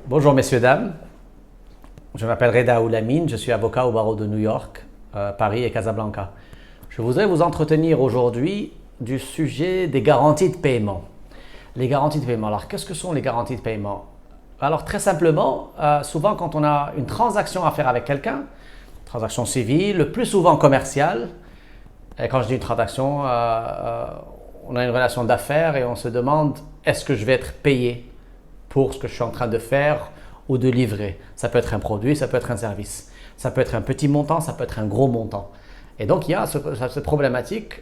Bonjour messieurs, dames. Je m'appelle Reda Oulamine, je suis avocat au barreau de New York, Paris et Casablanca. Je voudrais vous entretenir aujourd'hui du sujet des garanties de paiement. Les garanties de paiement. Alors, qu'est-ce que sont les garanties de paiement? Alors, très simplement, souvent quand on a une transaction à faire avec quelqu'un, transaction civile, le plus souvent commerciale, et quand je dis une transaction, on a une relation d'affaires et on se demande est-ce que je vais être payé pour ce que je suis en train de faire ou de livrer. Ça peut être un produit, ça peut être un service. Ça peut être un petit montant, ça peut être un gros montant. Et donc, il y a cette problématique,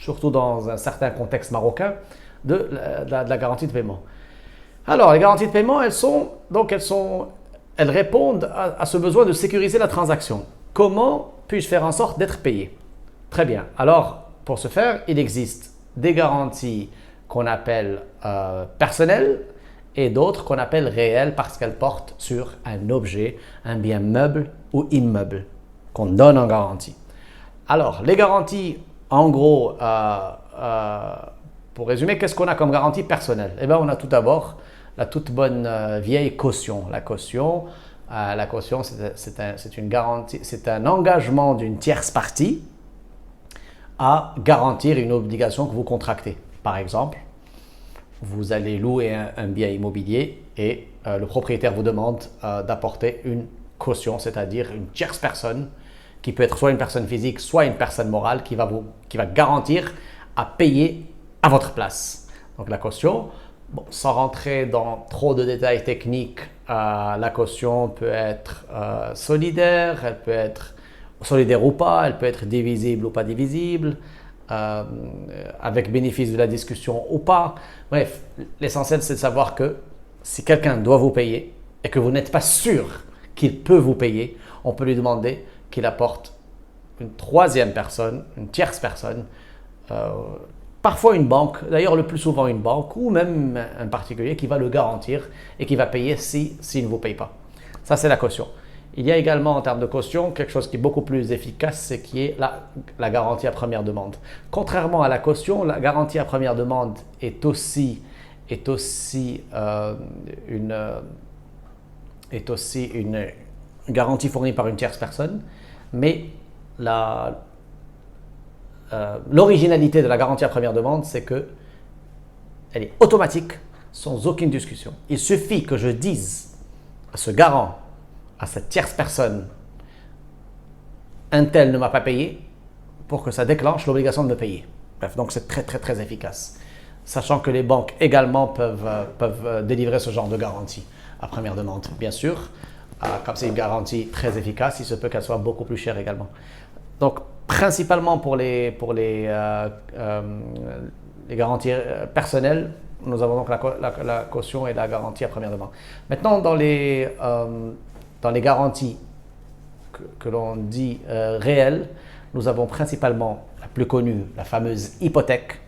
surtout dans un certain contexte marocain, de la garantie de paiement. Alors, les garanties de paiement, elles répondent à ce besoin de sécuriser la transaction. Comment puis-je faire en sorte d'être payé? Très bien. Alors, pour ce faire, il existe des garanties qu'on appelle personnelles et d'autres qu'on appelle réelles parce qu'elles portent sur un objet, un bien meuble ou immeuble qu'on donne en garantie. Alors, les garanties, en gros, pour résumer, qu'est-ce qu'on a comme garantie personnelle? Eh bien, on a tout d'abord la toute bonne vieille caution. La caution, c'est une garantie, c'est un engagement d'une tierce partie à garantir une obligation que vous contractez. Par exemple, vous allez louer un bien immobilier et le propriétaire vous demande d'apporter une caution, c'est-à-dire une tierce personne qui peut être soit une personne physique, soit une personne morale qui va garantir à payer à votre place. Donc la caution, sans rentrer dans trop de détails techniques, la caution peut être solidaire, elle peut être solidaire ou pas, elle peut être divisible ou pas divisible, avec bénéfice de la discussion ou pas. Bref, l'essentiel c'est de savoir que si quelqu'un doit vous payer et que vous n'êtes pas sûr qu'il peut vous payer, on peut lui demander qu'il apporte une troisième personne, une tierce personne, parfois une banque, d'ailleurs le plus souvent une banque ou même un particulier qui va le garantir et qui va payer s'il ne vous paye pas. Ça c'est la caution. Il y a également en termes de caution quelque chose qui est beaucoup plus efficace, c'est qui est la garantie à première demande. Contrairement à la caution, la garantie à première demande est aussi une garantie fournie par une tierce personne, mais l'originalité de la garantie à première demande, c'est qu'elle est automatique, sans aucune discussion. Il suffit que je dise à ce garant, à cette tierce personne, un tel ne m'a pas payé, pour que ça déclenche l'obligation de me payer. Bref, donc c'est très très très efficace. Sachant que les banques également peuvent délivrer ce genre de garantie à première demande, bien sûr. Comme c'est une garantie très efficace, il se peut qu'elle soit beaucoup plus chère également. Donc, principalement pour les garanties personnelles, nous avons donc la caution et la garantie à première demande. Maintenant, dans les garanties que l'on dit réelles, nous avons principalement la plus connue, la fameuse hypothèque,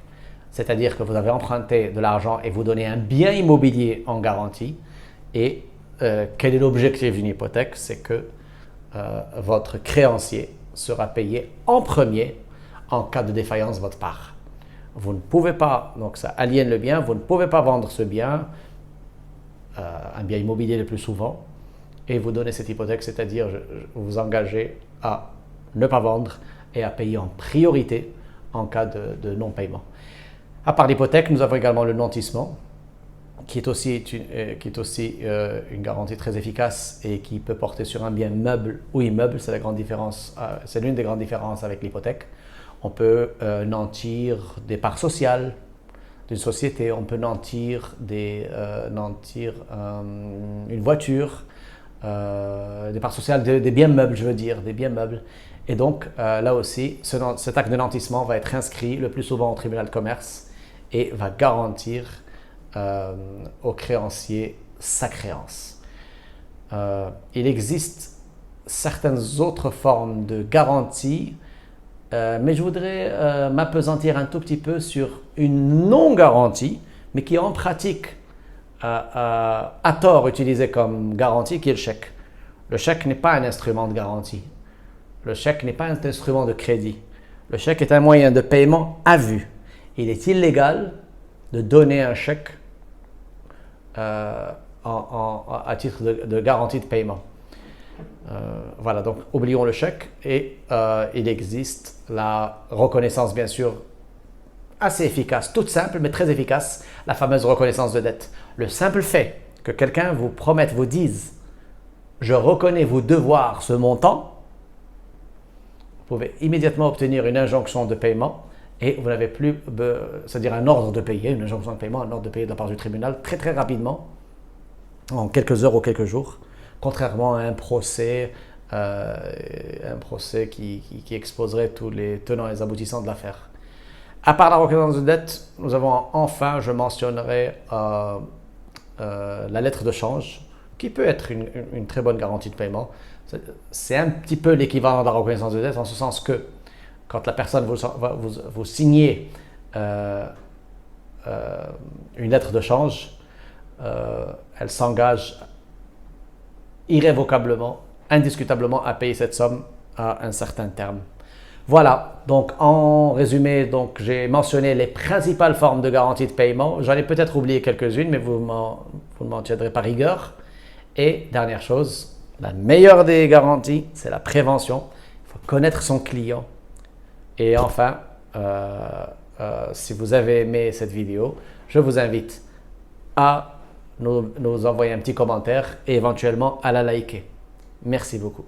c'est-à-dire que vous avez emprunté de l'argent et vous donnez un bien immobilier en garantie. Et quel est l'objectif d'une hypothèque? C'est que votre créancier sera payé en premier en cas de défaillance de votre part. Vous ne pouvez pas, donc ça aliène le bien, vous ne pouvez pas vendre ce bien, un bien immobilier le plus souvent, et vous donnez cette hypothèque, c'est-à-dire vous vous engagez à ne pas vendre et à payer en priorité en cas de non-paiement. À part l'hypothèque, nous avons également le nantissement, qui est aussi une garantie très efficace et qui peut porter sur un bien meuble ou immeuble. C'est c'est l'une des grandes différences avec l'hypothèque. On peut nantir des parts sociales d'une société, on peut nantir une voiture, des parts sociales, des biens meubles, je veux dire, des biens meubles. Et donc, là aussi, cet acte de nantissement va être inscrit le plus souvent au tribunal de commerce et va garantir au créancier sa créance. Il existe certaines autres formes de garantie, mais je voudrais m'appesantir un tout petit peu sur une non-garantie, mais qui est en pratique à tort utilisée comme garantie, qui est le chèque. Le chèque n'est pas un instrument de garantie. Le chèque n'est pas un instrument de crédit. Le chèque est un moyen de paiement à vue. Il est illégal de donner un chèque à titre de garantie de paiement. Voilà, donc oublions le chèque et il existe la reconnaissance, bien sûr, assez efficace, toute simple mais très efficace, la fameuse reconnaissance de dette. Le simple fait que quelqu'un vous promette, vous dise « je reconnais vos devoirs ce montant », vous pouvez immédiatement obtenir une injonction de paiement et vous n'avez plus, c'est-à-dire un ordre de payer, une injonction de paiement, un ordre de payer de la part du tribunal très très rapidement, en quelques heures ou quelques jours, contrairement à un procès qui exposerait tous les tenants et les aboutissants de l'affaire. À part la reconnaissance de dette, nous avons enfin, je mentionnerai la lettre de change, qui peut être une très bonne garantie de paiement. C'est un petit peu l'équivalent de la reconnaissance de dette, en ce sens que quand la personne vous signez une lettre de change, elle s'engage irrévocablement, indiscutablement à payer cette somme à un certain terme. Voilà, donc en résumé, donc j'ai mentionné les principales formes de garantie de paiement. J'en ai peut-être oublié quelques-unes, mais vous ne m'en tiendrez pas rigueur. Et dernière chose, la meilleure des garanties, c'est la prévention. Il faut connaître son client. Et enfin, si vous avez aimé cette vidéo, je vous invite à nous envoyer un petit commentaire et éventuellement à la liker. Merci beaucoup.